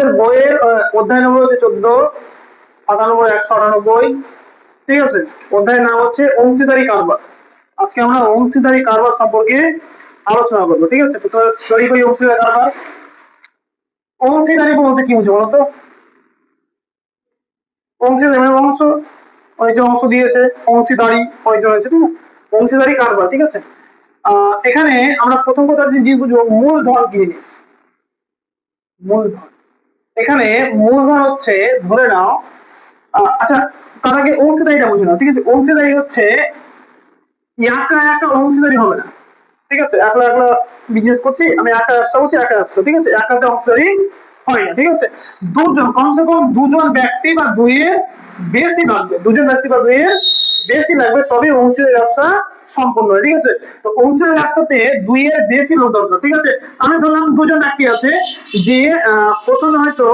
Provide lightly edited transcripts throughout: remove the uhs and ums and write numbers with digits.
তোমাদের বইয়ের অধ্যায় নম্বর হচ্ছে 14, 98, 198, ঠিক আছে। অধ্যায়ের নাম হচ্ছে অংশীদারি কারবার। আজকে আমরা অংশীদারি কারবার সম্পর্কে আলোচনা করবো, ঠিক আছে। তো তৈরি করি অংশীদারি কারবার। অংশীদারি বলতে কি বুঝো বলতো? অংশীদারি মানে অংশ, অনেকজন অংশ দিয়েছে, অংশীদারি অনেকজন হয়েছে, ঠিক আছে। অংশীদারি কারবার, ঠিক আছে। এখানে আমরা প্রথম কথা যে বুঝবো মূলধন কি জিনিস। মূলধন, এখানে মূলধন হচ্ছে, ধরে নাও আচ্ছা তার আগে অংশীদারিটা বুঝে নাও, ঠিক আছে। অংশীদারি হচ্ছে একা একা অংশীদারি হবে না, ঠিক আছে। একলা একলা বিজনেস করছি, আমি একা ব্যবসা করছি, একা ব্যবসা, ঠিক আছে। একাতে অংশীদারি হয় না, ঠিক আছে। দুজন, কমসে কম দুজন ব্যক্তি বা দুইয়ের বেশি লাগবে, দুজন ব্যক্তি বা দুইয়ের বেশি লাগবে, তবে অংশীদারি ব্যবসা সম্পূর্ণ হয়, ঠিক আছে। তো অংশীদারি ব্যবসাতে দুইয়ের বেশি লোক দরকার, ঠিক আছে। আমি ধরলাম দুজন ব্যক্তি আছে, যে প্রথমে হয়তো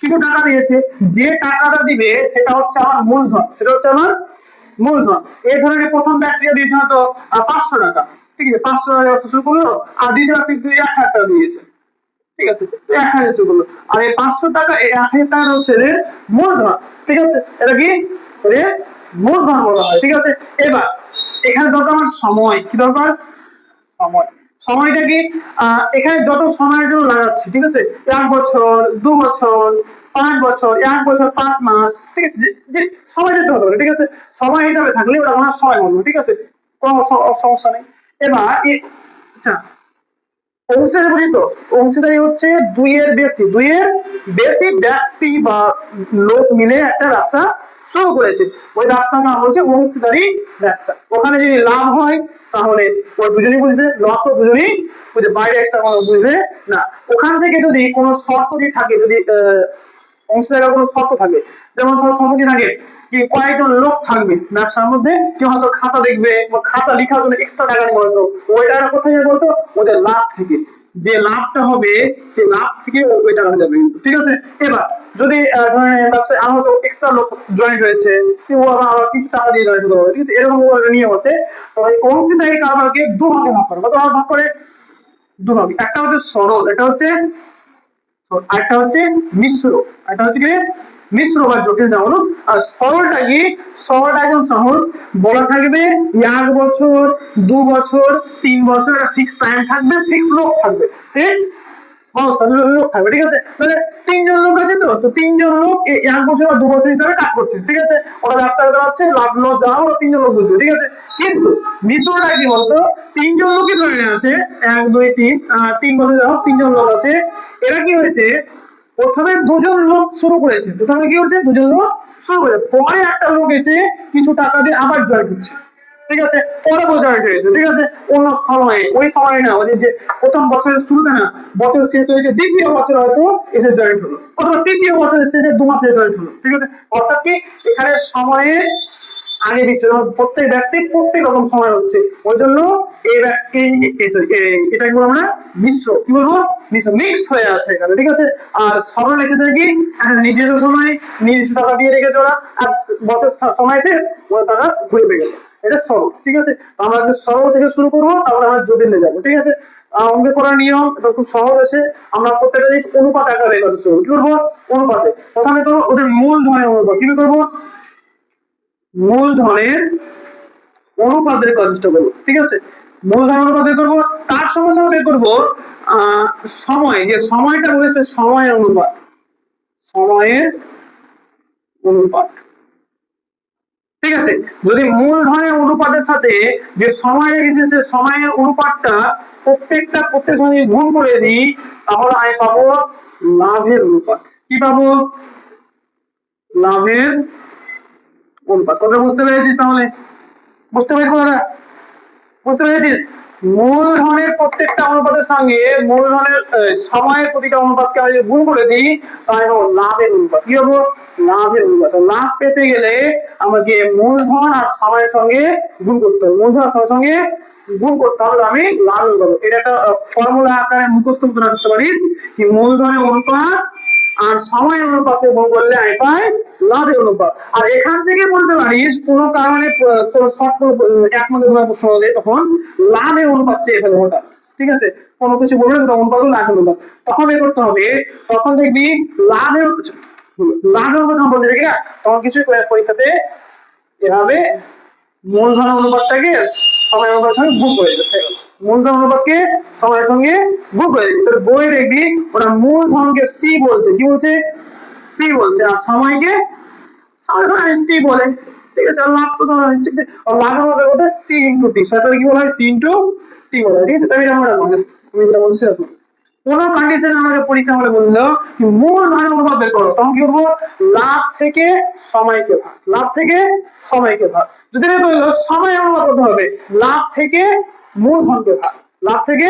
কিছু টাকা দিয়েছে, যে টাকাটা দিবে সেটা হচ্ছে আমার মূলধন, সেটা হচ্ছে আমার মূলধন। এই ধরনের প্রথম ব্যক্তিটা দিয়েছে হয়তো 500 টাকা, ঠিক আছে। 500 টাকা ব্যবসা শুরু করলো, আর দ্বিতীয় ব্যক্তি 1,000 টাকা দিয়েছে, ঠিক আছে। 1,000 শুরু করলো, আর এই 500 টাকা, এই 1,000 টাকা হচ্ছে এর মূলধন, ঠিক আছে। এটা কি এর মূলধন বলা হয়, ঠিক আছে। এবার এখানে দরকার আমার সময়, কি দরকার? সময়। সময়টা কি? এখানে যত সময়ের জন্য লাগাচ্ছি, ঠিক আছে। 1 বছর, 2 বছর, 5 বছর, 1 বছর 5 মাস, ঠিক আছে। যে সময় যেতে হতে পারে, ঠিক আছে। সময় হিসাবে থাকলে ওটা আমার সময় বলবো, ঠিক আছে। কোনো সমস্যা নেই। এবার আচ্ছা, অংশীদারি বুঝি তো? অংশীদারি হচ্ছে দুইয়ের বেশি ব্যক্তি বা লোক মিলে একটা ব্যবসা শুরু করেছে, ওই ব্যবসার নাম হচ্ছে অংশীদারি ব্যবসা। ওখানে যদি লাভ হয় তাহলে ওই দুজনই বুঝবে, লস দুজনই বুঝবে, বাইরে এক্সট্রা কোনো বুঝবে না। ওখান থেকে যদি কোনো শর্ত থাকে, যদি অংশীদারের কোনো শর্ত থাকে, যেমন শর্ত কি থাকে, কি কয়েকজন লোক থাকবে ব্যবসার মধ্যে, কেউ হয়তো খাতা দেখবে, খাতা লেখার জন্য এক্সট্রা টাকা নিয়ে বলতো, ওই টাকা কোথায় যাবে বলতো? ওদের লাভ থেকে, যে লাভটা হবে সেই লাভ থেকে ওই টাকা যাবে, ঠিক আছে। এবার যদি ব্যবসায় আরো হয়তো এক্সট্রা লোক জয়েন্ট হয়েছে, কেউ আবার কিছু টাকা দিয়ে জয়েন্ট হতে পারে, ঠিক আছে। এরকম নিয়ম আছে। তো এই অংশীদারি কারবারকে দুভাগে ভাগ করে, কত ভাগ করে? দুভাগে। একটা হচ্ছে সরল, একটা হচ্ছে আরেকটা হচ্ছে মিশ্র, একটা হচ্ছে কি মিশ্র বা জটিল যা হলো। আর সরলটা কি? সরলটা একদম সহজ, বলা থাকবে 1 বছর, 2 বছর, 3 বছর, একটা ফিক্স টাইম থাকবে, ফিক্স লোক থাকবে, ফিক্স লোক থাকবে, ঠিক আছে। মানে 3 জন লোক আছে, তো 3 জন লোক 1 বছর বা 2 বছর হিসাবে কাজ করছে, ঠিক আছে। ওরা ব্যবসা চালাচ্ছে, লাভ লস যা হলো 3 জন লোক বুঝবে, ঠিক আছে। কিন্তু মিশ্রটা কি বলতো? 3 জন লোকই ধরে নেওয়া আছে, 1 2 3, 3 বছর যাও 3 জন লোক আছে। এরা কি হয়েছে, প্রথমে 2 জন লোক শুরু করেছে, প্রথমে কি হচ্ছে 2 জন লোক শুরু করেছে, পরে একটা লোক এসে কিছু টাকা দিয়ে আবার জয়েন করছে, ঠিক আছে। পরে জয়েন হয়েছে, ঠিক আছে। অন্য সময়ে, ওই সময় না, ওই যে প্রথম বছরের শুরুতে না, বছর শেষ হয়েছে, দ্বিতীয় বছর হয়তো এসে জয়েন হলো, অথবা তৃতীয় বছরের শেষে 2 মাসে জয়েন হলো, ঠিক আছে। অর্থাৎ কি এখানে সময়ে আগে দিচ্ছে, প্রত্যেক ব্যক্তি প্রত্যেক রকম সময় হচ্ছে, ওই জন্য এই ব্যক্তি এটা কি আমরা মিশ্র, কি বলবো? মিশ্র, মিক্স হয়ে আছে এখানে, ঠিক আছে। আর সরল রেখে থাকি নির্দিষ্ট সময় নির্দিষ্ট টাকা দিয়ে রেখেছে ওরা, আর বছর সময় শেষ ওরা টাকা ঘুরে পেয়ে গেল, এটা সরল, ঠিক আছে। আমরা যদি সরল থেকে শুরু করবো, তারপরে আমরা জটিলে যাবো, ঠিক আছে। অঙ্ক করার নিয়ম এটা খুব সহজ আছে। আমরা প্রত্যেকটা জিনিস অনুপাত আকারে করতে কি করবো? অনুপাতে। প্রথমে তো ওদের মূলধনের অনুপাত কি করবো? মূলধনের অনুপাত বের করার চেষ্টা করবো, ঠিক আছে। মূলধন অনুপাত বের করবো, তার সঙ্গে সঙ্গে বের করবো সময়, যে সময়টা বলেছে সময়ের অনুপাত, সময়ের অনুপাত, ঠিক আছে। যদি মূলধনের অনুপাতের সাথে যে সময় রেখেছে সময়ের অনুপাতটা প্রত্যেক সঙ্গে গুণ করে দিই, তাহলে আমি পাবো লাভের অনুপাত। কি পাবো? লাভের অনুপাত। কথা বুঝতে পেরেছিস? তাহলে বুঝতে পেরেছিস কথাটা? বুঝতে পেরেছিস? মূলধনের প্রত্যেকটা অনুপাতের সঙ্গে মূলধনের সময়ের প্রতিটা অনুপাতকে আমি গুণ করে দিই, তাই হলো লাভের অনুপাত। কি হবো? লাভের অনুপাত। লাভ পেতে গেলে আমাকে মূলধন আর সময়ের সঙ্গে গুণ করতে হবে, মূলধন আর সময়ের সঙ্গে গুণ করতে হবে, আমি লাভ পাবো। এটা একটা ফর্মুলা আকারে মুখস্থ করে রাখতে পারিস, কি মূলধনের অনুপাত আর সময় অনুপাতে গুণ করলে আমি পাই লাভের অনুপাত। আর এখান থেকে বলতে পারিস কোন কারণে কোন শর্ত এক মধ্যে প্রশ্ন দেয়, তখন লাভের অনুপাত চেয়ে ফেলবো হঠাৎ, ঠিক আছে, কোনো কিছু বললে দুটো অনুপাত লাখ অনুপাত, তখন বের করতে হবে। তখন দেখবি লাভের লাভের অনুপাত যখন বলতে দেখি না, তখন কিছু পরীক্ষাতে এভাবে মূলধন অনুপাতটাকে সময় অনুপাতের সঙ্গে গুণ করে দিবে। মূলধন অনুপাতকে সময়ের সঙ্গে গুণ করে দিবি। তোর বই দেখবি ওরা মূলধনকে সি বলছে, কি বলছে, সি বলছে, আর সময়কে সময় সময় টি বলে। ঠিক আছে, আর লাভ তো তোমার লাভের মধ্যে বলতে সি ইন্টু টি, সেটাকে কি বলা হয়, সি ইন্টু টি বলা হয়। ঠিক আছে, তাই আমরা রাখবো, আমি যেটা বলছি এখন কোন কন্ডিশনে আমাকে পরীক্ষা হলে বললো মূলধনের অনুপাত বের করো, তখন কি করবো, লাভ থেকে সময়কে ভাগ, লাভ থেকে সময়কে ভাগ। যদি বের করলো সময় অনুপাত করতে হবে, লাভ থেকে মূলধনকে ভাগ, লাভ থেকে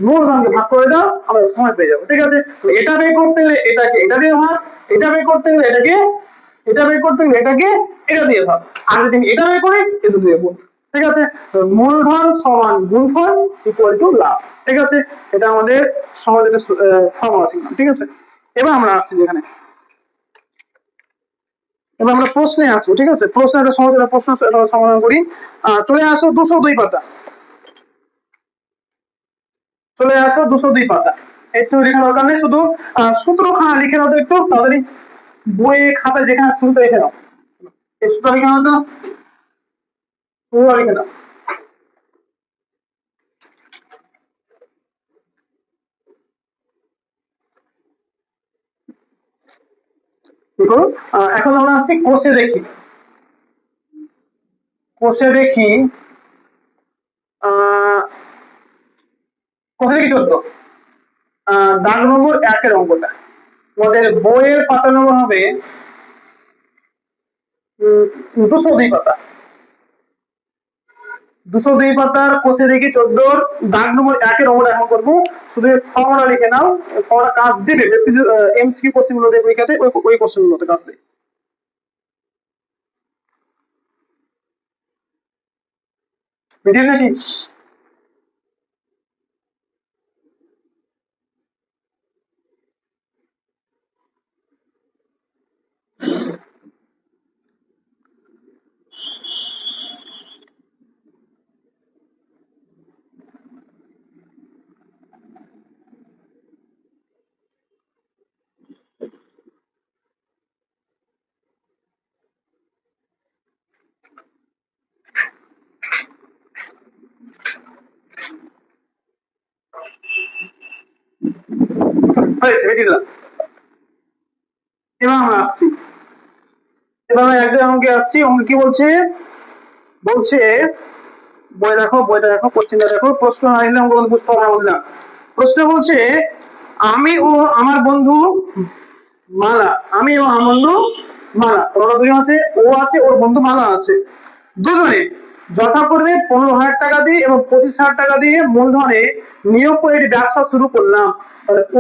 মূলধনকে ভাগ করে দাও, আমরা সময় পেয়ে যাবো। ঠিক আছে, এটা বের করতে গেলে এটাকে এটা দিয়ে ভাগ, এটা বের করতে গেলে এটাকে এটা বের করতে গেলে এটাকে এটা দিয়ে ভাগ, আর যদি এটা বের করি এটা দিয়ে গুণ। ঠিক আছে, মূলধন সমান গুণফল ইকুয়াল টু লাভ। ঠিক আছে, এটা আমাদের সহজ একটা ফর্মুলা ছিল। ঠিক আছে, এবার আমরা আসছি যেখানে, এবার আমরা প্রশ্নে আসবো। ঠিক আছে, প্রশ্ন একটা সহজ একটা প্রশ্ন সমাধান করি। চলে আসো 202 পাতা, চলে আসো 202 পাতা। একটু লেখা দরকার নেই, শুধু সূত্রখানা লিখে নাও তো একটু তাড়াতাড়ি, বইয়ে খাতায় যেখানে শুরুতে লিখে নাও, এই সূত্র লিখে নাও তো, পুরো লিখে নাও। দেখো, এখন আমরা আসছি কোষে দেখি, কোষে দেখি, কোষে দেখি 14, দাগ নম্বর 1-এর অঙ্কটা, আমাদের বইয়ের পাতা নম্বর হবে 202 পাতা, 202 পাতার কোষে দেখি 14 দাগ নম্বর 1-এর অঙ্কটা এখন করবো। শুধু ফর্মুলা লিখে নাও, ফর্মুলা কাজ দিবে বেশ কিছু এমসিকিউ কোশ্চেন গুলো দেবে পরীক্ষাতে, ওই কোশ্চেন গুলোতে কাজ দেবে। বুঝলেন নাকি? হয়েছে, বেরিয়ে দিলাম। এবার আমরা আসছি, এবার আমরা একদম অঙ্কে আসছি। অঙ্ক কি বলছে, বলছে বই দেখো, বইটা দেখো, কোশ্চেনটা দেখো, প্রশ্ন না দিলে অঙ্ক বুঝতে পারবো না বুঝলাম। প্রশ্ন বলছে আমি ও আমার বন্ধু মালা, আমি ও আমার বন্ধু মালা, ওরা দুজন আছে, ও আছে ওর বন্ধু মালা আছে, দুজনে যথাক্রমে 15,000 টাকা দিয়ে এবং 25,000 টাকা দিয়ে মূলধনে নিয়োগ করে একটি ব্যবসা শুরু করলাম।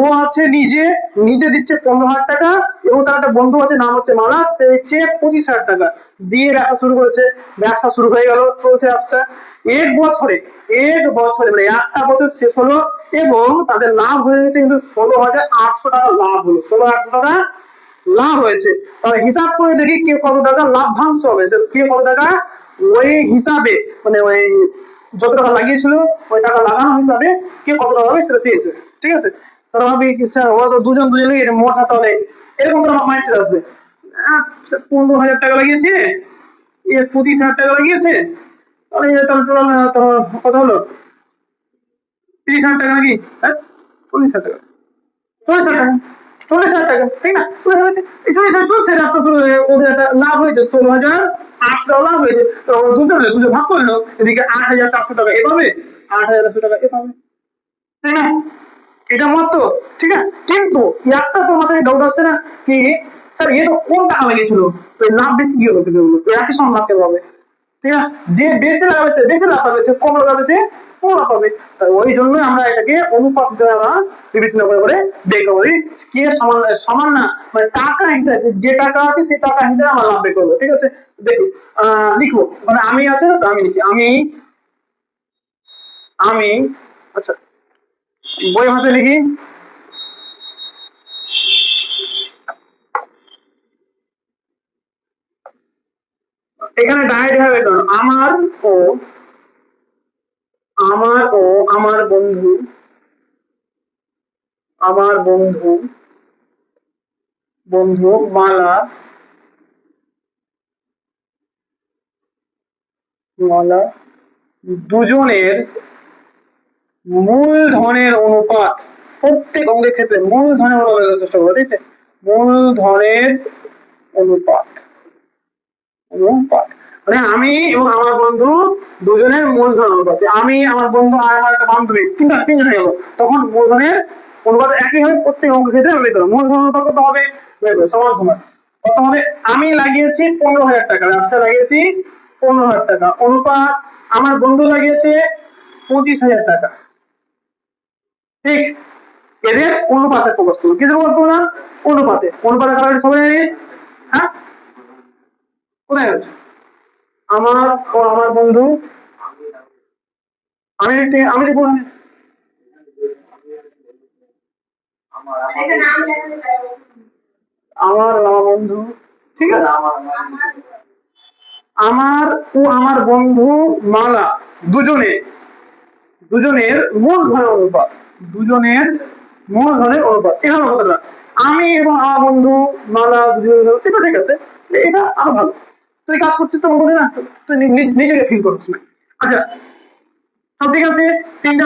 ও আছে নিজে, নিজে দিচ্ছে 15,000 টাকা, এবং তার একটা বন্ধু আছে নাম হচ্ছে মালাস, সে দিচ্ছে 25,000 টাকা দিয়ে ব্যবসা শুরু করেছে। ব্যবসা শুরু হয়ে গেল, চলছে ব্যবসা। এক বছরে, এক বছরে মানে একটা বছর শেষ হলো এবং তাদের লাভ হয়ে গেছে কিন্তু 16,800 টাকা লাভ হলো, 16,800 টাকা লাভ হয়েছে। তাহলে হিসাব করে দেখি কে কত টাকা লাভ্যাংশ হবে, কে কত টাকা ওই হিসাবে, মানে ওই যত টাকা লাগিয়েছিল ওই টাকা লাগানো হিসাবে কে কত টাকা হবে সেটা চেয়েছে। ঠিক আছে, তোরা ভাবি স্যার ওরা তো দুজন দুজন লেগেছে মোট হাতে হলে এরকম তোর মাইন্ড সেট আসবে, 15,000 টাকা লাগিয়েছে, 25,000 টাকা লাগিয়েছে, তাহলে তাহলে টোটাল তোমার কত হলো, 30,000 টাকা নাকি, হ্যাঁ 40,000 টাকা, 40,000 টাকা, 40,000 টাকা, ঠিক না, 40,000, এই 40,000 চলছে ব্যবসা শুরু হয়ে ওদের একটা লাভ হয়েছে, 16,800 লাভ হয়েছে। তো দুজন দুজন ভাগ করে নাও, এদিকে 8,400 টাকা এ পাবে, 8,100 টাকা এ পাবে, তাই না, এটা মত তো, ঠিক আছে। কিন্তু একটা তো মাথায় ডাউট আসছে না কি, স্যার এ তো কোন টাকা লাগিয়েছিল, তো লাভ বেশি কি হলো, কিন্তু একই সমান লাভ কেন হবে, ঠিক আছে, যে বেশি লাগাবে সে বেশি লাভ পাবে, সে কম লাগাবে সে কম লাভ পাবে। ওই জন্য আমরা এটাকে অনুপাত হিসেবে আমরা বিবেচনা করে করে বের করবো, কে সমান সমান না, মানে টাকা হিসাবে যে টাকা আছে সেই টাকা হিসাবে আমরা লাভ বের করবো। ঠিক আছে, দেখি লিখবো, মানে আমি আছে তো আমি লিখি, আমি আমি আচ্ছা বই ভাষায় লিখি, এখানে ডাইরেক্ট হবে কারণ আমার ও আমার ও আমার বন্ধু বন্ধু মালা দুজনের মূলধনের অনুপাত, প্রত্যেক অঙ্কের ক্ষেত্রে মূলধনের অনুপাত চেষ্টা করবো, ঠিক আছে? মূলধনের অনুপাত অনুপাত মানে আমি এবং আমার বন্ধু দুজনের মূলধন অনুপাত, আমি আমার বন্ধু আর আমার একটা বান্ধবী তিনজন হয়ে গেল, তখন মূলধনের অনুপাত একই হবে প্রত্যেক অঙ্কের ক্ষেত্রে বের করো। মূলধন অনুপাত কত হবে? বের করো সমান সমান কত হবে? আমি লাগিয়েছি 15,000 টাকা, ব্যবসা লাগিয়েছি 15,000 টাকা, অনুপাত আমার বন্ধু লাগিয়েছে 25,000 টাকা, ঠিক? এদের অনুপাতে ফোকাস করবো, কিছু ফোকাস করবো না, অনুপাতে কারণ সবাই জানিস। হ্যাঁ, কোথায় আছে আমার ও আমার বন্ধু? আমি আমি আমার আমার বন্ধু, ঠিক আছে? আমার ও আমার বন্ধু মালা দুজনের মূলধনের অনুপাত, এখানে কথাটা আমি এবং আমার বন্ধু মালা দুজনের, এটা ঠিক আছে, এটা আরো ভালো। তুই কাজ করছিস তো বলতে না, তুই নিজেকে ফিল করছিস না। আচ্ছা সব ঠিক আছে, 3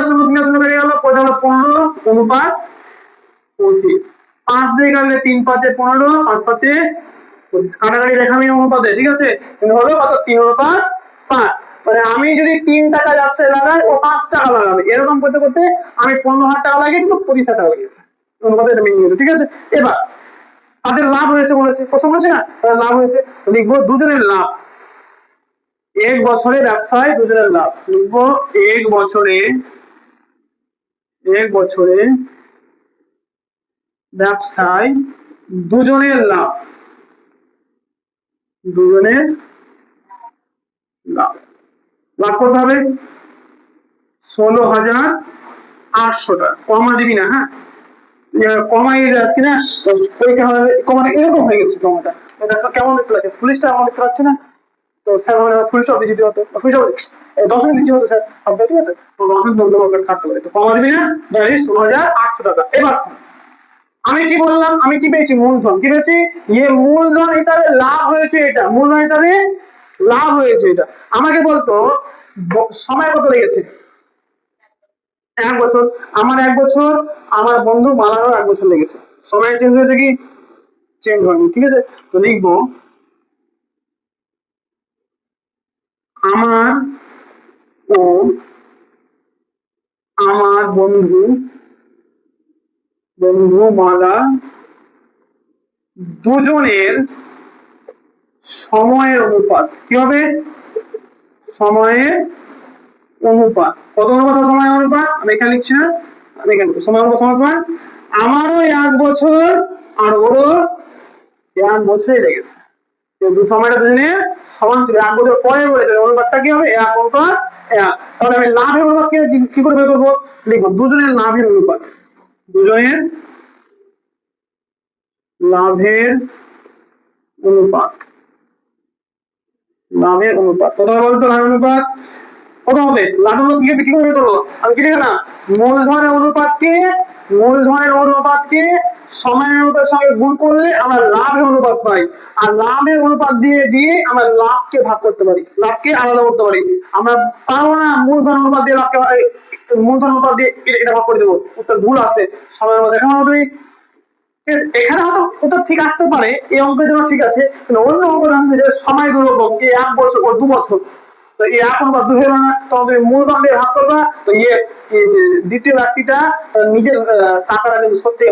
বেড়ে গেল, কত হলো? 15 অনুপাত 25, 5 দিয়ে গেলে 3 5 15, 5 5 25, কাটাকাটি রেখা আমি অনুপাতে, ঠিক আছে? কিন্তু হলো কত? 3 অনুপাত 5। মানে আমি যদি 3 টাকা ব্যবসায় লাগাই ও 5 টাকা লাগাবে, এরকম করতে করতে আমি 15,000 টাকা লাগিয়েছি তো 25,000 টাকা লাগিয়েছে, অনুপাতে এটা মেনে নিতে, ঠিক আছে? এবার তাদের লাভ হয়েছে বলেছে, প্রশ্ন বলেছে না, তাদের লাভ হয়েছে, লিখবো দুজনের লাভ, এক বছরে ব্যবসায় দুজনের লাভ, লিখবো এক বছরে ব্যবসায় দুজনের লাভ, লাভ লাভ করতে হবে 16,800 টাকা, কমা দিবি না, হ্যাঁ? কমাই যাচ্ছে না, পরীক্ষা হবে কমাটা এরকম হয়ে গেছে, কমাটা এটা কেমন দেখতে লাগছে, পুলিশটা আমার দেখতে পাচ্ছে না তো স্যার মানে পুলিশ অফিস দিতে হতো, পুলিশ অফিস 10 দিচ্ছি হতো স্যার আপনার, ঠিক আছে? তো 10 বন্ধু থাকতে পারে, তো কমা দিবি না, 16,800 টাকা। এবার আমি কি বললাম, আমি কি পেয়েছি? মূলধন, কি পেয়েছি? মূলধন হিসাবে লাভ হয়েছে, এটা মূলধন হিসাবে লাভ হয়েছে, এটা আমাকে বলতো সময় কত লেগেছে? 1 বছর, আমার 1 বছর, আমার বন্ধু মালারও 1 বছর লেগেছে, সময় চেঞ্জ হয়েছে কি? চেঞ্জ হয়নি, ঠিক আছে? তো লিখবো আমার ও আমার বন্ধু মালা দুজনের সময়ের অনুপাত, কি হবে? সময়ের অনুপাত, কত অনুপাত? সময়ের অনুপাত আমি এখানে লিখছি না, আমি এখানে সময় অনুপাত সমান আমারও 1 বছর আর ওরও 1 বছরই লেগেছে, সময়টা দুজনে সমান ছিল, 1 বছর পরে বলেছে অনুপাতটা কি হবে? 1 অনুপাত 1। তাহলে আমি লাভের অনুপাত কি করে বের করবো? লিখবো দুজনের লাভের অনুপাত, দুজনের লাভের অনুপাত, কত হবে বলতো? লাভের অনুপাত কত হবে? লাভের অনুপাত কি করে বের করবো? আমি কি লিখে না, মূলধনের অনুপাতকে সময়ের অনুপাতের সঙ্গে গুণ করলে আমরা লাভের অনুপাত পাই, আর লাভের অনুপাত দিয়ে দিয়ে আমরা লাভকে ভাগ করতে পারি, লাভকে আলাদা করতে পারি। আমরা পারবো না মূলধন অনুপাত দিয়ে এটা ভাগ করে দেবো, উত্তর ভুল আসছে। সময়ের অনুপাত এখানে আমাদের এখানে হয়তো উত্তর ঠিক আসতে পারে, এই অঙ্কের জন্য ঠিক আছে, কিন্তু অন্য অঙ্ক সময় দুরকম, 1 বছর ও 2 বছর, তো এই 1/2 হলো না, তখন তুমি মূলধন দিয়ে ভাগ করবা, তো দ্বিতীয় ব্যক্তিটা নিজের টাকাটা কিন্তু সত্যি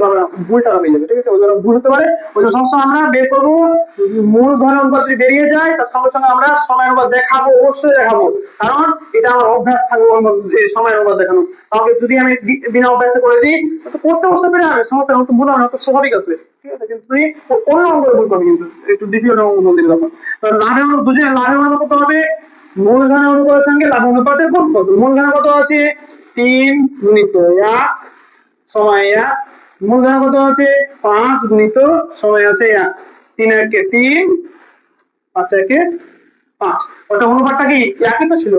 ভুল টাকা পেয়ে যাবে, ঠিক আছে? ওই জন্য ভুল হতে পারে, ওই জন্য সবসময় আমরা বের করবো মূলধনের অনুপাত যদি বেরিয়ে যায় তার সঙ্গে সঙ্গে আমরা সময় অনুপাত দেখাবো, অবশ্যই দেখাবো, কারণ এটা আমার অভ্যাস থাকবে সময় অনুপাত দেখানো। তাহলে যদি আমি বিনা অভ্যাসে করে দিই তো পড়তে বসতে পেরে যাবে, সমস্যা নতুন ভুল হবে, নতুন স্বাভাবিক আসবে, ঠিক আছে? কিন্তু তুই অন্য অঙ্ক ভুল করবি, কিন্তু একটু দ্বিতীয় অঙ্ক বলতে তখন লাভের দুজনের লাভের অনুপাত কত হবে? মূলধনের অনুপাতের সঙ্গে লাভ অনুপাতের গুণফল, মূলধন কত আছে? 3 গুণিত 1 সময় 1, মূলধন কত আছে? 5 গুণিত সময় আছে 1, 3 একে 3, 5 একে 5, অর্থাৎ অনুপাতটা কি একই তো ছিল,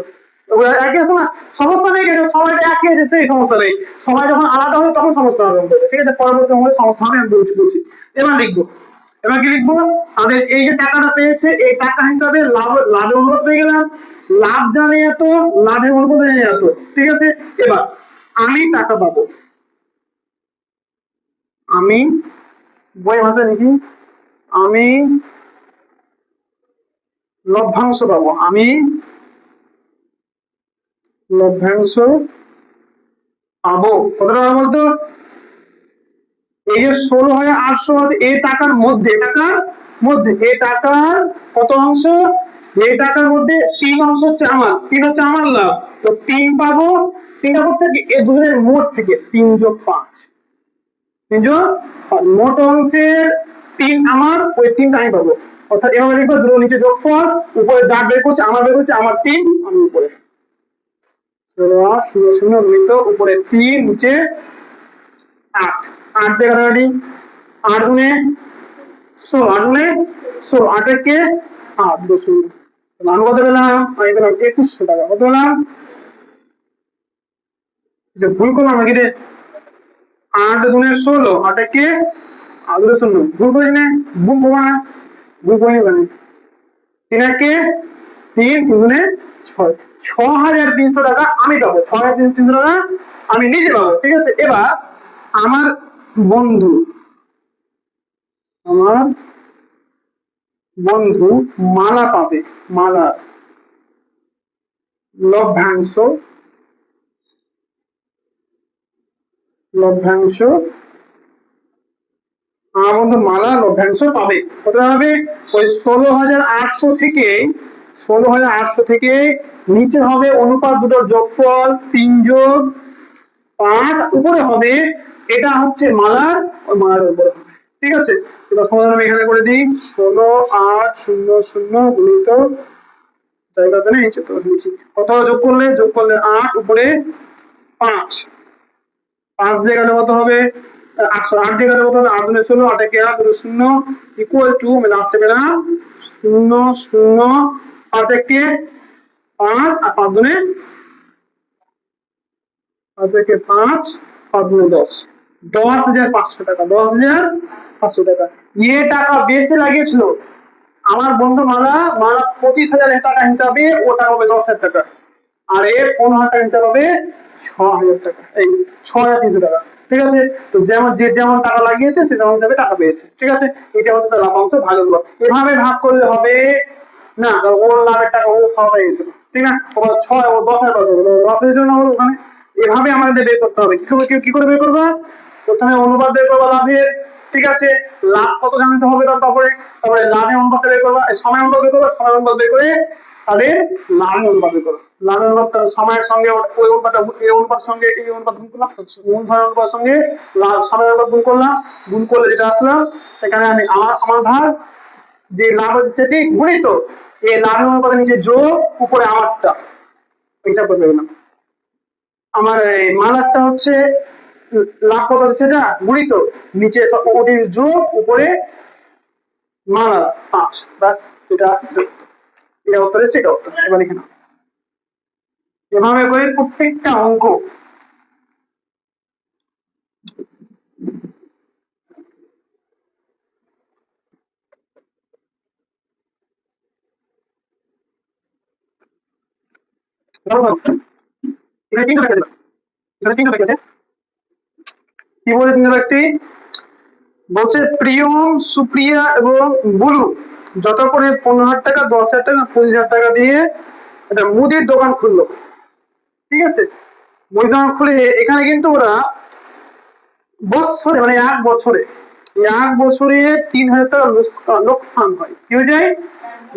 একই আছে না, সমস্যা নেই, সময়টা একই আছে, সেই সমস্যা নেই। সময় যখন আলাদা হবে তখন সমস্যা হবে, ঠিক আছে, পরবর্তী হলে সমস্যা হবে, আমি বলছি। এবার লিখবো, এবার কি লিখবো, তাদের এই যে টাকাটা পেয়েছে এই টাকা হিসাবে লাভের অনুপাত পেয়ে গেলাম, লাভ জানে এত, লাভের অনুপাত জানে এত, ঠিক আছে। এবার আমি টাকা পাবো, আমি বই ভাষায় লিখি, আমি লভ্যাংশ পাবো, আমি লভ্যাংশ পাবো। কত টাকা বলতো, এই যে 16,800 আছে এই টাকার মধ্যে, এই টাকার কত অংশ, এই টাকার মধ্যে 3 অংশ হচ্ছে আমার, 3 হচ্ছে আমার লাভ, তো 3 পাবো। 3 টা থেকে এই দুজনের মোট থেকে 3 যোগ 5, 3 যোগ মোট অংশের 3 আমার, ওই 3টা আমি পাবো। অর্থাৎ এভাবে লিখবো, দুটো নিচে যোগফল, উপরে যা বের করছে আমার, বের করছে আমার 3, আমি উপরে 16 মিলিত, উপরে 3, নিচে 8, 8 দিয়ে কাটাকাটি, 8 গুণে 16, 8 গুণে 16, 8 কে 8 দশমিক, আমি কত পেলাম, আমি পেলাম 2100 টাকা। কত পেলাম, যে ভুল করলাম নাকি রে, 8 গুণে 16, 8 কে 8 গুণে 16, ভুল করিস না, ভুল করবো না, ভুল করিনি মানে 3 কে 3, 3 গুণে 6, 6,300 টাকা আমি পাবো, 6,300 টাকা আমি নিজে পাবো, ঠিক আছে। এবার আমার বন্ধু, আমার বন্ধু মালা পাবে, মালা লভ্যাংশ, লভ্যাংশ, আমার বন্ধু মালা লভ্যাংশ পাবে। কত পাবে, ওই 16,800 থেকে, 16,800 থেকে নিচে হবে অনুপাত দুটোর যোগফল 3 যোগ 5, উপরে হবে এটা হচ্ছে মালার, ওই মালার উপরে হবে, ঠিক আছে। এবার সমাধান আমি এখানে করে দিই, 16,800 গুণিত জায়গাতে নিচে তো নিচে কত যোগ করলে, 8 উপরে 5, 5 দিয়ে গেলে কত হবে, 800, 8 দিয়ে গেলে কত হবে, 8 গুণে 16, 8 কে 8, 0 ইকুয়াল টু, আমি লাস্টে পেলাম 0 0, 5 কে 5, আর 5 গুণে 5 কে 5, 5 গুণে 10, 10,500 টাকা, 10,500 টাকা। ইয়ে টাকা বেশি লাগিয়েছিল আমার বন্ধু মালা, 25,000 টাকা হিসাবে ওটা হবে 10,000 টাকা, আর এর 15,000 টাকা হিসাবে হবে 6,000 টাকা, এই 6,300 টাকা, ঠিক আছে। তো যেমন যে যেমন টাকা লাগিয়েছে সে তেমন হিসাবে টাকা পেয়েছে, ঠিক আছে। এটা হচ্ছে তার লাভাংশ ভাগের, এভাবে ভাগ করলে হবে না, ওর লাভের টাকা ও সব হয়ে গেছিল, ঠিক না, ও 6, ও 10,000 লস হয়েছিল না ওর ওখানে। এভাবে আমাদের বের করতে হবে, কি করে বের করবো, প্রথমে অনুপাত বের করবো লাভের, ঠিক আছে, লাভ কত জানতে হবে, তারপরে তারপরে লাভের অনুপাত বের করবো, সময় অনুপাত বের করবো, সময় অনুপাত বের করে তাদের লাভের অনুপাত বের করবো, লাভের অনুপাত সময়ের সঙ্গে ওই অনুপাতটা, এই অনুপাত সঙ্গে এই অনুপাত গুণ করলাম, মূলধনের অনুপাত সঙ্গে লাভ সময়ের অনুপাত গুণ করলাম, গুণ করলে যেটা আসলাম সেখানে আমি আমার ভাগ যে লাভ হচ্ছে সেটি গুণিত এই লাভের অনুপাতের নিচে যোগ, উপরে আমারটা হিসাব করে দিলাম, আমার মালারটা হচ্ছে লাভ কত আছে সেটা গুণিত, নিচে ওটির যোগ, উপরে মালা 5, ব্যাস, এটা এটা উত্তরে সেটা উত্তর। এবার এখানে এভাবে করে প্রত্যেকটা অঙ্ক এখানে 3টা ব্যক্তি, এখানে 3টা ব্যক্তি আছে, কি বলে 3টা ব্যক্তি, বলছে প্রিয়ম, সুপ্রিয়া এবং বুলু যত করে 15,000 টাকা, 10,000 টাকা, 25,000 টাকা দিয়ে একটা মুদির দোকান খুললো, ঠিক আছে। মুদির দোকান খুলে এখানে কিন্তু ওরা বছরে, মানে 1 বছরে, 1 বছরে 3,000 টাকা লোকসান হয়, কি হয়ে যায়,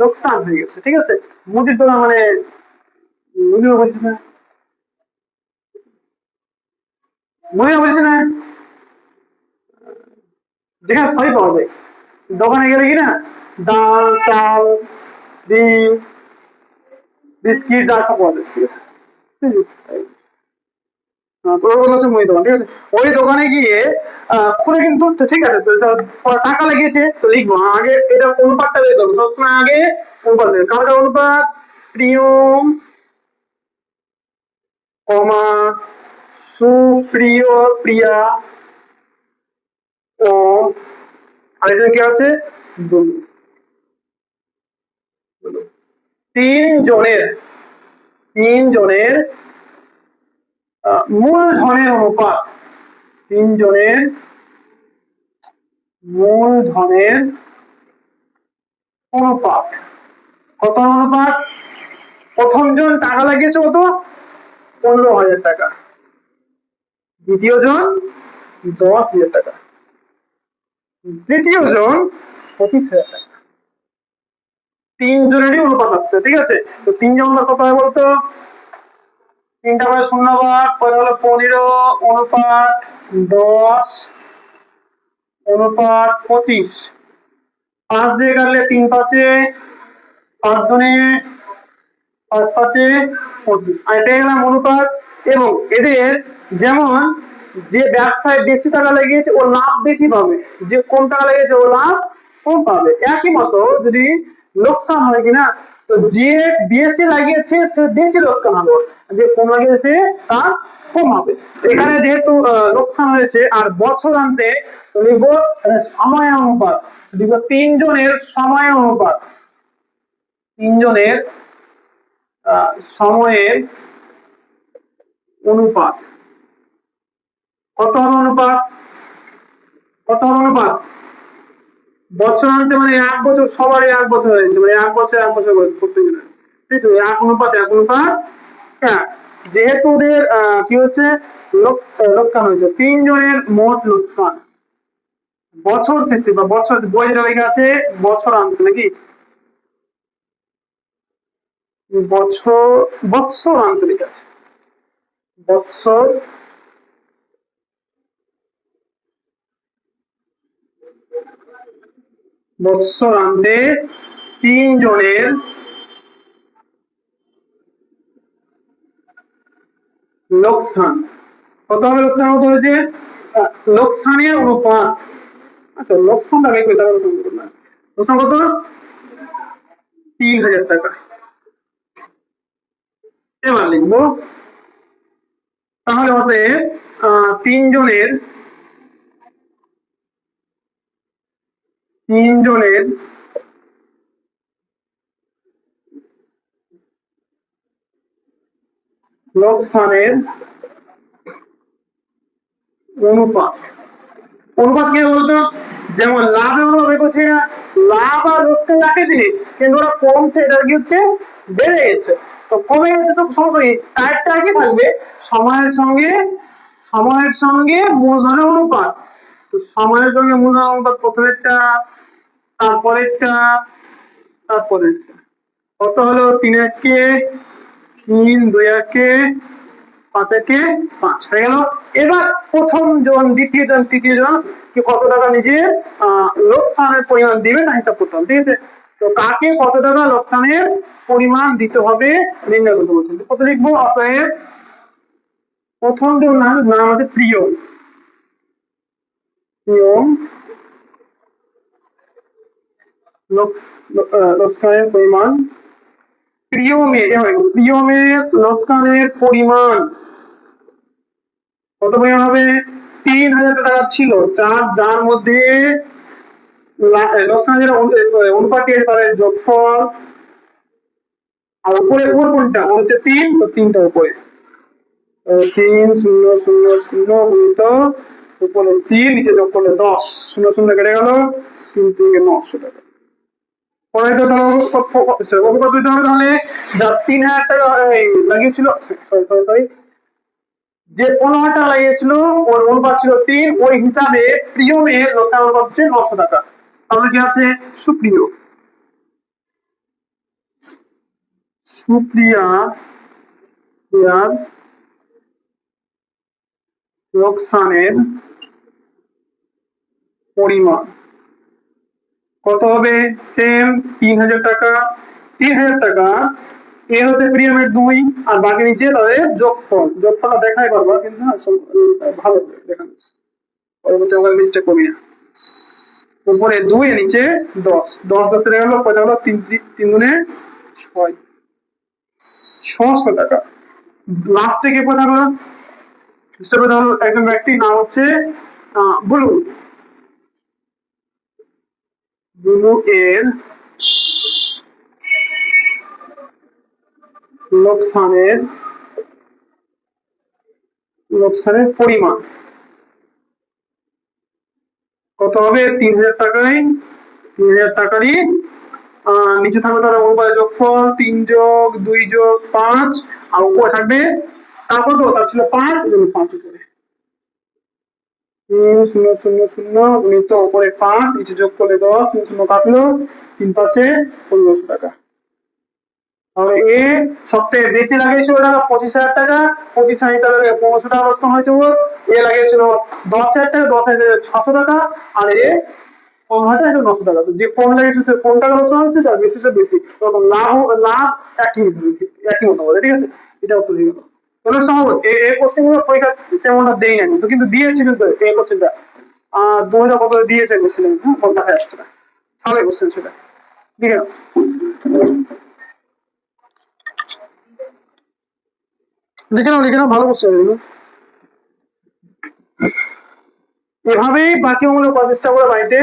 লোকসান হয়ে গেছে, ঠিক আছে। মুদির দোকান মানে মুদির বুঝছিস না, মুদির বুঝছিস না, যেখানে সবই পাওয়া যায়, দোকানে গেলে কি না ডাল, চাল, ডিম, বিস্কিট যা সব পাওয়া যায়, ঠিক আছে। তো ওগুলো হচ্ছে মুদি দোকান, ঠিক আছে। ওই দোকানে গিয়ে খুলে কিন্তু, তো ঠিক আছে, তো টাকা লাগিয়েছে, তো লিখবো আগে এটা অনুপাতটা বের করবো, সবসময় আগে অনুপাত বের, কার অনুপাত, প্রিয়ম কমা সুপ্রিয় প্রিয়া ও আরেকজন কি আছে দুলু। তিনজনের মূলধনের অনুপাত, তিনজনের মূলধনের অনুপাত কত অনুপাত? প্রথম জন টাকা লাগিয়েছে কত? 15,000 টাকা, দ্বিতীয় জন 10,000 টাকা, তৃতীয় জন 25,000 টাকা। তিনজনেরই অনুপাত আসছে, ঠিক আছে? তো তিনজন কত হয় বলতো? 3টা বাই 0 ভাগ পরে হলো 15 অনুপাত 10 অনুপাত 25, 5 দিয়ে কাটলে 3 5 5 দুনে 5 5 25, আর এটা গেলাম অনুপাত। এবং এদের যেমন যে ব্যবসায় বেশি টাকা লেগেছে ও লাভ বেশি পাবে, যে কম টাকা লেগেছে ও লাভ কম পাবে। একই মতো যদি লোকসান হয় কিনা, তো যে বেশি লাগিয়েছে সে বেশি লোকসান হবে, যে কম লাগিয়েছে তার কম হবে। এখানে যেহেতু লোকসান হয়েছে আর বছরান্তে লিখবো সময় অনুপাত, লিখবো তিনজনের সময় অনুপাত, তিনজনের সময়ের অনুপাত কত হবে? অনুপাত কত হবে? অনুপাত বছরান্তে মানে 1 বছর, সবারই 1 বছর হয়েছে, মানে 1 বছর 1 বছর প্রত্যেকজনের, ঠিক তো? 1 অনুপাত 1 অনুপাত 1। যেহেতু ওদের কি হচ্ছে লোকসান হয়েছে, তিনজনের মোট লোকসান বছর শেষে বা বছর বই যেটা লেখা আছে বছরান্তে নাকি বৎসরান্তে লেখা আছে বৎসর বৎসরান্তে তিনজনের লোকসান কত হবে? লোকসান কত হয়েছে? লোকসানের অনুপাত, আচ্ছা লোকসানটা বের করে তারপরে শুরু করলাম। লোকসান কত? 3,000 টাকা। এবার লিখবো তাহলে হবে তিনজনের লোকসানের অনুপাত, অনুপাত কি বলতো? যেমন লাভের অনুপাত বের করছি না, লাভ আর লোকসান একই জিনিস, কিন্তু ওরা কমছে, এটা কি হচ্ছে বেড়ে গেছে। তো কমে গেছে তো সমস্যা কি, টাইপটা একই থাকবে, সময়ের সঙ্গে মূলধনের অনুপাত। তো সময়ের সঙ্গে মূলধনের অনুপাত প্রথমেরটা, তারপরেরটা, তারপরেরটা কত হলো? 3 একে 3, 2 একে 5 একে 5 হয়ে গেল। এবার প্রথম জন, দ্বিতীয় জন, তৃতীয় জন কি কত টাকা নিজে লোকসানের পরিমাণ দিবে তা হিসাব করতে হবে, ঠিক আছে? তো কাকে কত টাকা লোকসানের পরিমাণ দিতে হবে নির্ণয় করতে বলছেন। কত লিখবো? অতএব প্রথম জন নাম আছে প্রিয়ম, লোকসানের পরিমাণ, প্রিয়মের লোকসানের পরিমাণ কত পরিমাণ হবে? 3,000 টাকা ছিল, যার মধ্যে লোকসান যেটা অনুপাতটি তাদের যোগফল, আর উপরে উপর কোনটা হচ্ছে 3, তো 3টা উপরে 3 0 0 0 গুণিত উপরে 3, নিচে যোগ করলে 10, 0 0 কেটে গেল, 3 3 900 টাকা। পরে তো অনুপাত দিতে হবে, তাহলে যা 3,000 টাকা লাগিয়েছিল, সরি যে 15,000 টাকা লাগিয়েছিল ওর অনুপাত ছিল 3, ওই হিসাবে প্রিয়মের লোকসান অনুপাত হচ্ছে 900 টাকা। তাহলে কি আছে? সুপ্রিয়ার লোকসানের পরিমাণ কত হবে? সেম 3,000 টাকা। 3,000 টাকা এ হচ্ছে প্রিমিয়ামের 2, আর বাকি নিচে তাদের যোগফলটা দেখাই পারবো, কিন্তু ভালো দেখানো, পরবর্তী আমরা মিস্টেক করি না। উপরে 2 এর নিচে 10, 10 10 কেটে গেল, কত হলো? 3 3 গুণে 6, 600 টাকা। লাস্টে কে পড়ে থাকলো? লাস্টে পড়ে থাকলো একজন ব্যক্তির নাম হচ্ছে বুলু। বুলু এর লোকসানের পরিমাণ কত হবে? 3,000 টাকায়, 3,000 টাকারই নিচে থাকবে তাদের অনুপাতের যোগফল 3+2+5 আর উপরে থাকবে তারপর তো তার ছিল 5 উপরে 3,000,000 গুণিত উপরে 5 নিচে যোগ করলে 10, 0 কাটলো, 3×5 1500 টাকা। তাহলে এ সবথেকে বেশি লাগিয়েছিল টাকা 25,000 টাকা, 25,000 হিসাবে 1500 টাকা নষ্ট হয়েছে ওর। এ লাগিয়েছিল 10,000 টাকা, 10,000 600 টাকা, আর এ 15,000 900 টাকা। তো যে কম লাগিয়েছে সে কম টাকা নষ্ট হচ্ছে, যার বেশি সে বেশি, তখন লাভ একই একই মতো বলে, ঠিক আছে? এটা উত্তর হয়ে গেল। তাহলে সম্ভব এই কোশ্চেন গুলো পরীক্ষা তেমনটা দেই না তো, কিন্তু দিয়েছি কিন্তু এই কোশ্চেনটা 2000 কত দিয়েছে কোশ্চেন, হ্যাঁ বন্ধ হয়ে আসছে না সালে কোশ্চেন সেটা, ঠিক আছে? লিখে নাও ভালো কোশ্চেন এগুলো। এভাবেই বাকি অঙ্কগুলো 25টা করে বাড়িতে